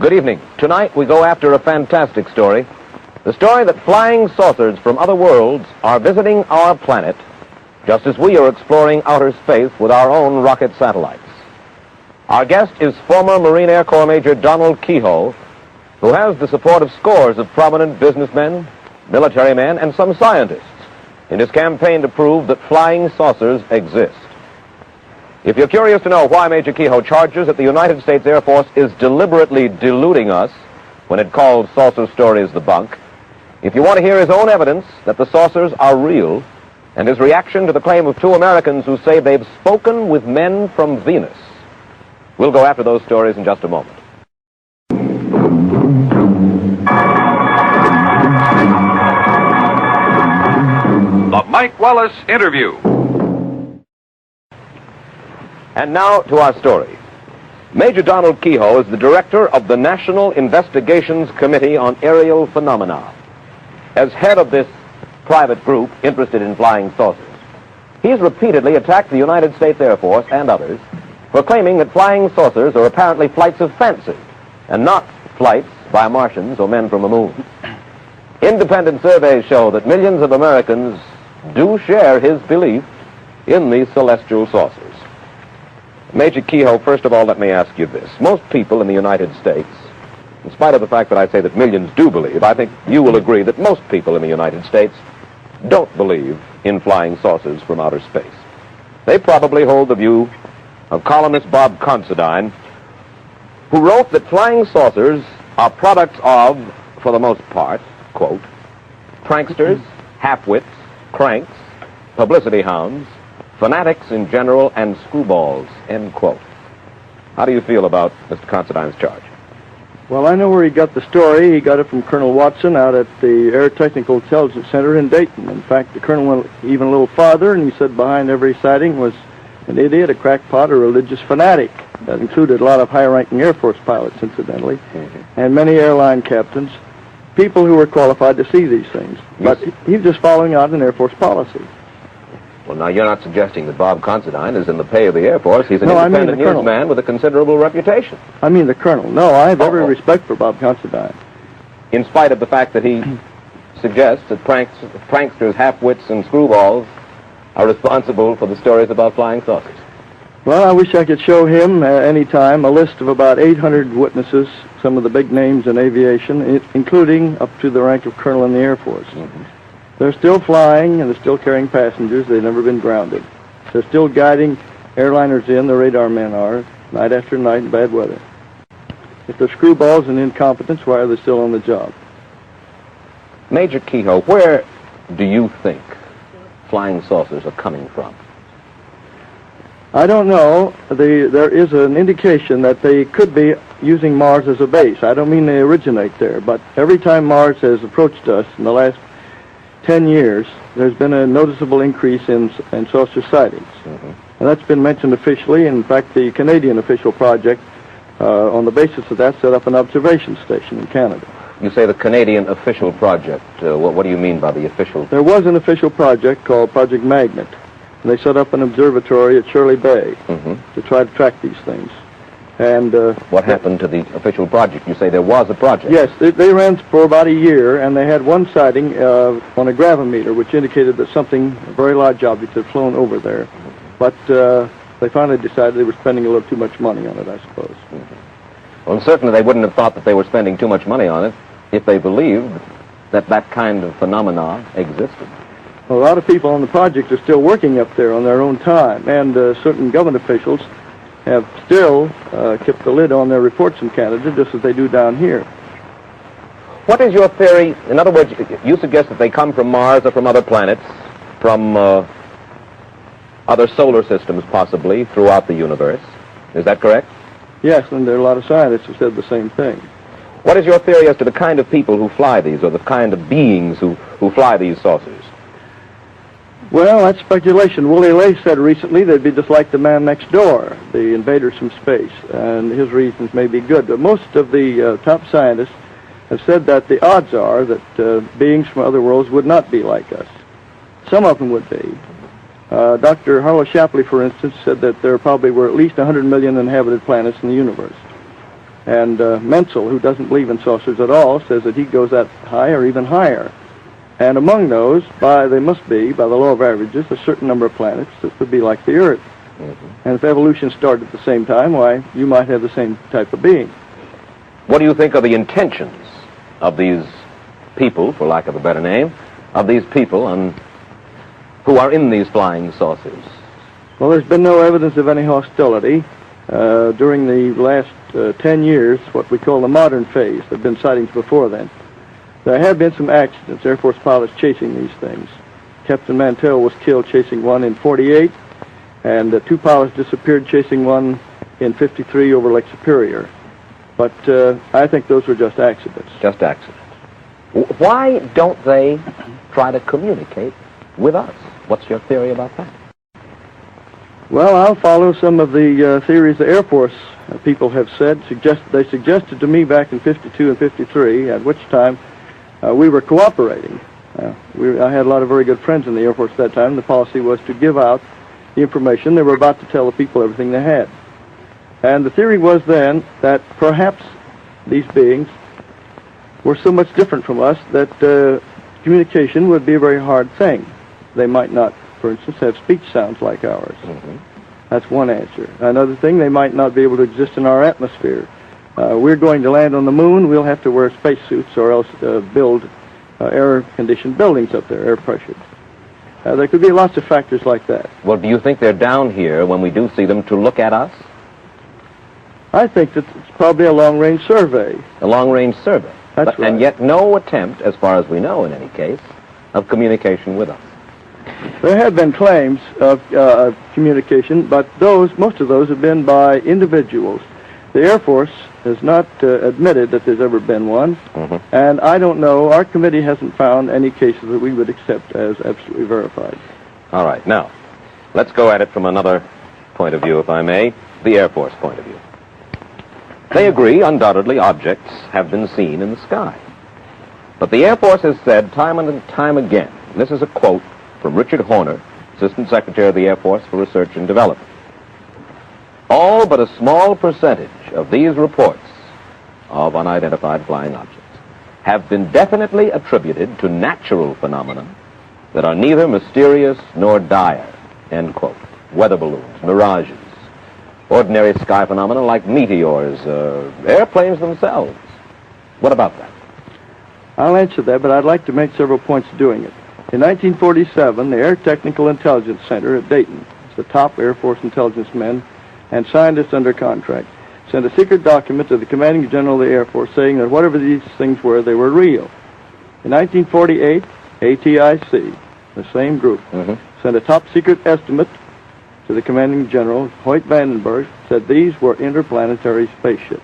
Good evening. Tonight we go after a fantastic story. The story that flying saucers from other worlds are visiting our planet, just as we are exploring outer space with our own rocket satellites. Our guest is former Marine Air Corps Major Donald Keyhoe, who has the support of scores of prominent businessmen, military men, and some scientists in his campaign to prove that flying saucers exist. If you're curious to know why Major Keyhoe charges that the United States Air Force is deliberately deluding us when it calls saucer stories the bunk, if you want to hear his own evidence that the saucers are real, and his reaction to the claim of two Americans who say they've spoken with men from Venus, we'll go after those stories in just a moment. The Mike Wallace Interview. And now to our story. Major Donald Keyhoe is the director of the National Investigations Committee on Aerial Phenomena. As head of this private group interested in flying saucers, he's repeatedly attacked the United States Air Force and others for claiming that flying saucers are apparently flights of fancy and not flights by Martians or men from the moon. Independent surveys show that millions of Americans do share his belief in these celestial saucers. Major Keyhoe, first of all, let me ask you this. Most people in the United States, in spite of the fact that I say that millions do believe, I think you will agree that most people in the United States don't believe in flying saucers from outer space. They probably hold the view of columnist Bob Considine, who wrote that flying saucers are products of, for the most part, quote, pranksters, half-wits, cranks, publicity hounds, fanatics in general, and screwballs, end quote. How do you feel about Mr. Considine's charge? Well, I know where he got the story. He got it from Colonel Watson out at the Air Technical Intelligence Center in Dayton. In fact, the colonel went even a little farther, and he said behind every sighting was an idiot, a crackpot, a religious fanatic. That included a lot of high-ranking Air Force pilots, incidentally, and many airline captains, people who were qualified to see these things. But he was just following out an Air Force policy. Well, now, you're not suggesting that Bob Considine is in the pay of the Air Force. He's an independent newsman with a considerable reputation. I mean the colonel. No, I have every respect for Bob Considine. In spite of the fact that he suggests that pranksters, half-wits, and screwballs are responsible for the stories about flying saucers. Well, I wish I could show him any time a list of about 800 witnesses, some of the big names in aviation, including up to the rank of colonel in the Air Force. They're still flying, and they're still carrying passengers. They've never been grounded. They're still guiding airliners in, the radar men are, night after night in bad weather. If they're screwballs and incompetents, why are they still on the job? Major Keyhoe, where do you think flying saucers are coming from? I don't know. There is an indication that they could be using Mars as a base. I don't mean they originate there, but every time Mars has approached us in the last 10 years, there's been a noticeable increase in saucer sightings. And that's been mentioned officially. In fact, the Canadian official project, on the basis of that, set up an observation station in Canada. You say the Canadian official project. What do you mean by the official? There was an official project called Project Magnet. And they set up an observatory at Shirley Bay to try to track these things. And what happened to the official project? You say there was a project. Yes, they ran for about a year, and they had one sighting on a gravimeter, which indicated that something, a very large object, had flown over there. But they finally decided they were spending a little too much money on it, I suppose. Well, certainly they wouldn't have thought that they were spending too much money on it if they believed that that kind of phenomena existed. Well, a lot of people on the project are still working up there on their own time, and certain government officials have still kept the lid on their reports in Canada, just as they do down here. What is your theory? In other words, you suggest that they come from Mars or from other planets, from other solar systems possibly throughout the universe. Is that correct? Yes, and there are a lot of scientists who said the same thing. What is your theory as to the kind of people who fly these, or the kind of beings who fly these saucers? Well, that's speculation. Willie Lay said recently they'd be just like the man next door, the invaders from space, and his reasons may be good. But most of the top scientists have said that the odds are that beings from other worlds would not be like us. Some of them would be. Dr. Harlow Shapley, for instance, said that there probably were at least 100 million inhabited planets in the universe. And Menzel, who doesn't believe in saucers at all, says that he goes that high or even higher. And among those, they must be, by the law of averages, a certain number of planets that would be like the Earth. And if evolution started at the same time, why, you might have the same type of being. What do you think are the intentions of these people, for lack of a better name, of these people who are in these flying saucers? Well, there's been no evidence of any hostility. During the last 10 years, what we call the modern phase. There have been sightings before then. There have been some accidents, Air Force pilots chasing these things. Captain Mantell was killed chasing one in 48, and 2 pilots disappeared chasing one in 53 over Lake Superior. But I think those were just accidents. Just accidents. Why don't they try to communicate with us? What's your theory about that? Well, I'll follow some of the theories the Air Force people have said. They suggested to me back in 52 and 53, at which time we were cooperating. I had a lot of very good friends in the Air Force at that time. The policy was to give out the information. They were about to tell the people everything they had. And the theory was then that perhaps these beings were so much different from us that communication would be a very hard thing. They might not, for instance, have speech sounds like ours. That's one answer. Another thing, they might not be able to exist in our atmosphere. We're going to land on the moon, we'll have to wear spacesuits or else build air-conditioned buildings up there, air-pressured. There could be lots of factors like that. Well, do you think they're down here when we do see them to look at us? I think that it's probably a long-range survey. A long-range survey. That's right. And yet no attempt, as far as we know in any case, of communication with us. There have been claims of communication, but most of those have been by individuals. The Air Force has not admitted that there's ever been one, and I don't know, our committee hasn't found any cases that we would accept as absolutely verified. All right, now, let's go at it from another point of view, if I may, the Air Force point of view. They agree, undoubtedly, objects have been seen in the sky. But the Air Force has said time and time again, this is a quote from Richard Horner, Assistant Secretary of the Air Force for Research and Development. All but a small percentage of these reports of unidentified flying objects have been definitely attributed to natural phenomena that are neither mysterious nor dire, end quote. Weather balloons, mirages, ordinary sky phenomena like meteors, airplanes themselves. What about that? I'll answer that, but I'd like to make several points doing it. In 1947, the Air Technical Intelligence Center at Dayton, it's the top Air Force intelligence men and scientists under contract, sent a secret document to the commanding general of the Air Force saying that whatever these things were, they were real. In 1948, ATIC, the same group, sent a top secret estimate to the commanding general, Hoyt Vandenberg, said these were interplanetary spaceships.